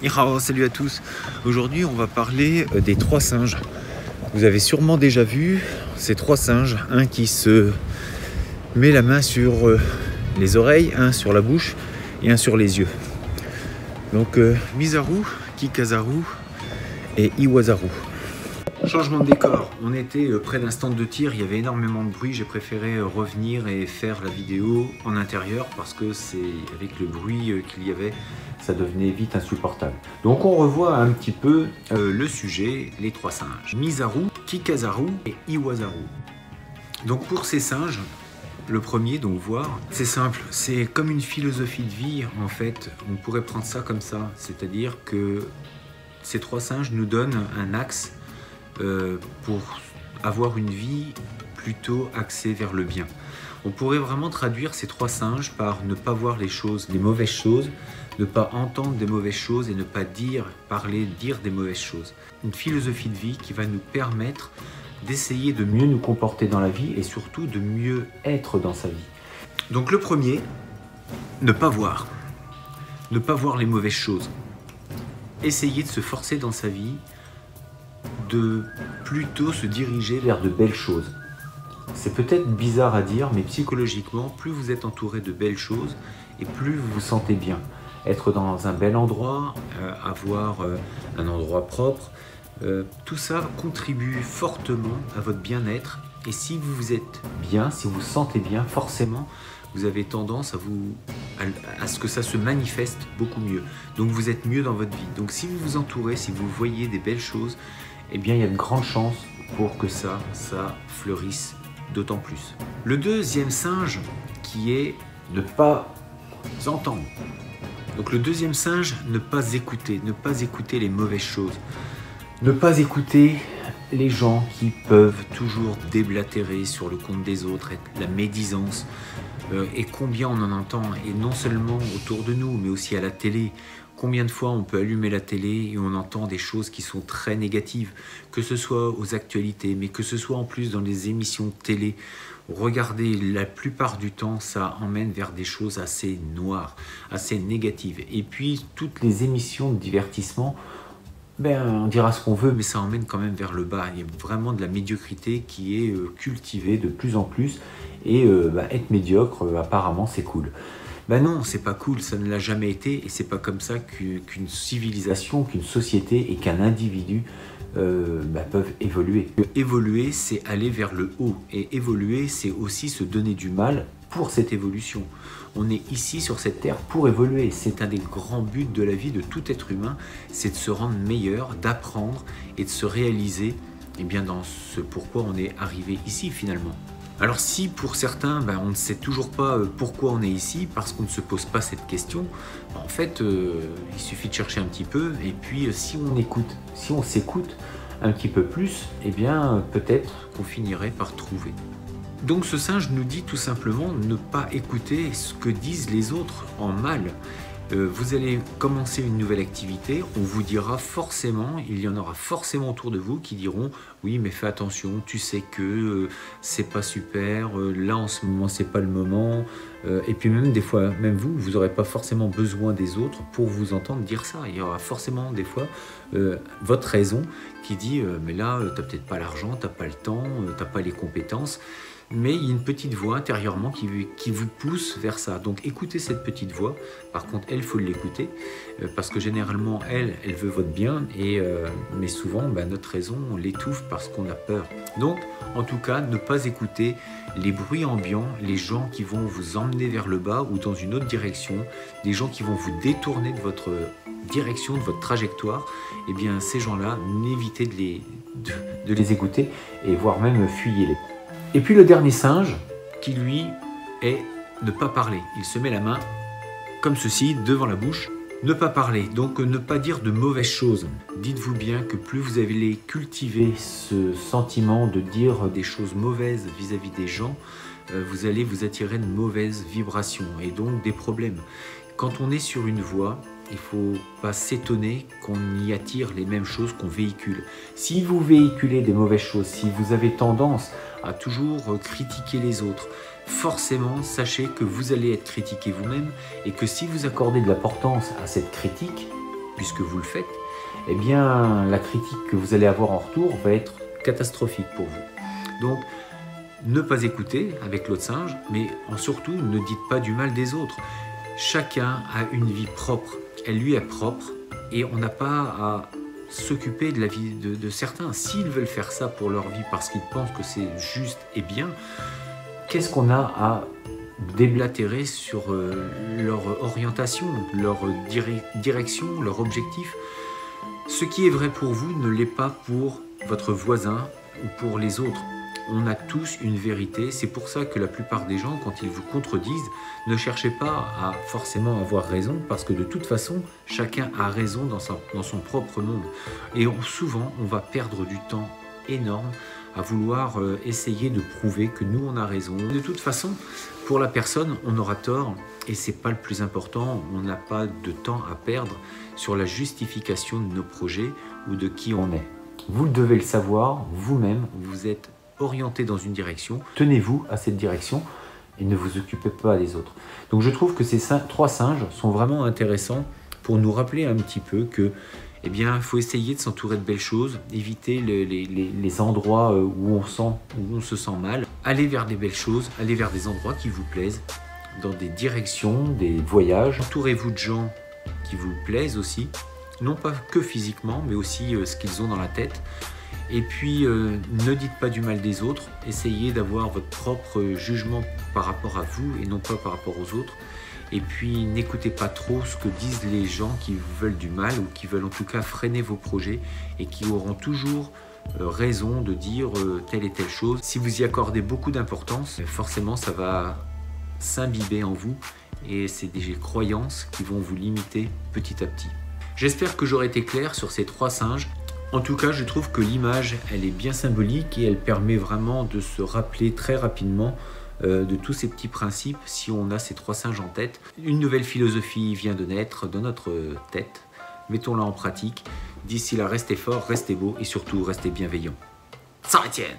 Nihao, salut à tous. Aujourd'hui, on va parler des trois singes. Vous avez sûrement déjà vu ces trois singes, un qui se met la main sur les oreilles, un sur la bouche et un sur les yeux. Donc Mizaru, Kikazaru et Iwazaru. Changement de décor, on était près d'un stand de tir, il y avait énormément de bruit, j'ai préféré revenir et faire la vidéo en intérieur parce que c'est avec le bruit qu'il y avait, ça devenait vite insupportable. Donc on revoit un petit peu le sujet, les trois singes, Mizaru, Kikazaru et Iwazaru. Donc pour ces singes, le premier, donc voir, c'est simple, c'est comme une philosophie de vie en fait, on pourrait prendre ça comme ça, c'est-à-dire que ces trois singes nous donnent un axe pour avoir une vie plutôt axée vers le bien. On pourrait vraiment traduire ces trois singes par ne pas voir les choses, les mauvaises choses, ne pas entendre des mauvaises choses et ne pas dire des mauvaises choses. Une philosophie de vie qui va nous permettre d'essayer de mieux nous comporter dans la vie et surtout de mieux être dans sa vie. Donc le premier, ne pas voir les mauvaises choses. Essayer de se forcer dans sa vie de plutôt se diriger vers de belles choses. C'est peut-être bizarre à dire, mais psychologiquement, plus vous êtes entouré de belles choses et plus vous vous sentez bien. Être dans un bel endroit, avoir un endroit propre, tout ça contribue fortement à votre bien-être. Et si vous êtes bien, si vous vous sentez bien, forcément, vous avez tendance à ce que ça se manifeste beaucoup mieux. Donc vous êtes mieux dans votre vie. Donc si vous vous entourez, si vous voyez des belles choses, eh bien il y a de grandes chances pour que ça fleurisse d'autant plus. Le deuxième singe qui est ne pas entendre. Donc le deuxième singe, ne pas écouter les mauvaises choses. Ne pas écouter les gens qui peuvent toujours déblatérer sur le compte des autres, la médisance. Et combien on en entend, et non seulement autour de nous, mais aussi à la télé. Combien de fois on peut allumer la télé et on entend des choses qui sont très négatives, que ce soit aux actualités, mais que ce soit en plus dans les émissions de télé. Regardez, la plupart du temps, ça emmène vers des choses assez noires, assez négatives. Et puis, toutes les émissions de divertissement, on dira ce qu'on veut, mais ça emmène quand même vers le bas. Il y a vraiment de la médiocrité qui est cultivée de plus en plus. Et être médiocre, apparemment, c'est cool. Non, c'est pas cool, ça ne l'a jamais été. Et c'est pas comme ça qu'une civilisation, qu'une société et qu'un individu peuvent évoluer. Évoluer, c'est aller vers le haut. Et évoluer, c'est aussi se donner du mal pour cette évolution. On est ici sur cette terre pour évoluer. C'est un des grands buts de la vie de tout être humain, c'est de se rendre meilleur, d'apprendre et de se réaliser dans ce pourquoi on est arrivé ici finalement. Alors si pour certains, on ne sait toujours pas pourquoi on est ici, parce qu'on ne se pose pas cette question, en fait, il suffit de chercher un petit peu, et puis si on écoute, si on s'écoute un petit peu plus, peut-être qu'on finirait par trouver. Donc ce singe nous dit tout simplement ne pas écouter ce que disent les autres en mal. Vous allez commencer une nouvelle activité, on vous dira forcément, il y en aura forcément autour de vous qui diront oui mais fais attention, tu sais que c'est pas super, là en ce moment c'est pas le moment, et puis même des fois, même vous n'aurez pas forcément besoin des autres pour vous entendre dire ça. Il y aura forcément des fois votre raison qui dit mais là t'as peut-être pas l'argent, t'as pas le temps, t'as pas les compétences. Mais il y a une petite voix intérieurement qui vous pousse vers ça. Donc écoutez cette petite voix. Par contre, elle, il faut l'écouter parce que généralement, elle veut votre bien. Mais souvent, notre raison, on l'étouffe parce qu'on a peur. Donc, en tout cas, ne pas écouter les bruits ambiants, les gens qui vont vous emmener vers le bas ou dans une autre direction, des gens qui vont vous détourner de votre direction, de votre trajectoire. Ces gens-là, n'évitez de les écouter et voire même fuyez-les. Et puis le dernier singe, qui lui est ne pas parler. Il se met la main comme ceci, devant la bouche. Ne pas parler, donc ne pas dire de mauvaises choses. Dites-vous bien que plus vous allez cultiver ce sentiment de dire des choses mauvaises vis-à-vis des gens, vous allez vous attirer de mauvaises vibrations et donc des problèmes. Quand on est sur une voie, il ne faut pas s'étonner qu'on y attire les mêmes choses qu'on véhicule. Si vous véhiculez des mauvaises choses, si vous avez tendance à toujours critiquer les autres, forcément, sachez que vous allez être critiqué vous-même et que si vous accordez de l'importance à cette critique, puisque vous le faites, eh bien la critique que vous allez avoir en retour va être catastrophique pour vous. Donc, ne pas écouter avec l'autre singe, mais surtout, ne dites pas du mal des autres. Chacun a une vie propre, elle lui est propre, et on n'a pas à s'occuper de la vie de certains. S'ils veulent faire ça pour leur vie parce qu'ils pensent que c'est juste et bien, qu'est-ce qu'on a à déblatérer sur leur orientation, leur direction, leur objectif? Ce qui est vrai pour vous ne l'est pas pour votre voisin ou pour les autres. On a tous une vérité, c'est pour ça que la plupart des gens, quand ils vous contredisent, ne cherchez pas à forcément avoir raison, parce que de toute façon, chacun a raison dans son propre monde. Et souvent, on va perdre du temps énorme à vouloir essayer de prouver que nous, on a raison. De toute façon, pour la personne, on aura tort, et c'est pas le plus important, on n'a pas de temps à perdre sur la justification de nos projets ou de qui on est. Vous devez le savoir, vous-même, vous êtes orienté dans une direction, tenez-vous à cette direction et ne vous occupez pas des autres. Donc je trouve que ces 3 singes sont vraiment intéressants pour nous rappeler un petit peu que, eh bien, il faut essayer de s'entourer de belles choses, éviter les endroits où on se sent mal, aller vers des belles choses, aller vers des endroits qui vous plaisent, dans des directions, des voyages. Entourez-vous de gens qui vous plaisent aussi, non pas que physiquement, mais aussi ce qu'ils ont dans la tête. Et puis, ne dites pas du mal des autres, essayez d'avoir votre propre jugement par rapport à vous et non pas par rapport aux autres. Et puis, n'écoutez pas trop ce que disent les gens qui vous veulent du mal ou qui veulent en tout cas freiner vos projets et qui auront toujours raison de dire telle et telle chose. Si vous y accordez beaucoup d'importance, forcément ça va s'imbiber en vous et c'est des croyances qui vont vous limiter petit à petit. J'espère que j'aurai été clair sur ces 3 singes. En tout cas, je trouve que l'image, elle est bien symbolique et elle permet vraiment de se rappeler très rapidement de tous ces petits principes si on a ces 3 singes en tête. Une nouvelle philosophie vient de naître dans notre tête. Mettons-la en pratique. D'ici là, restez fort, restez beau et surtout restez bienveillants. Saint-Étienne!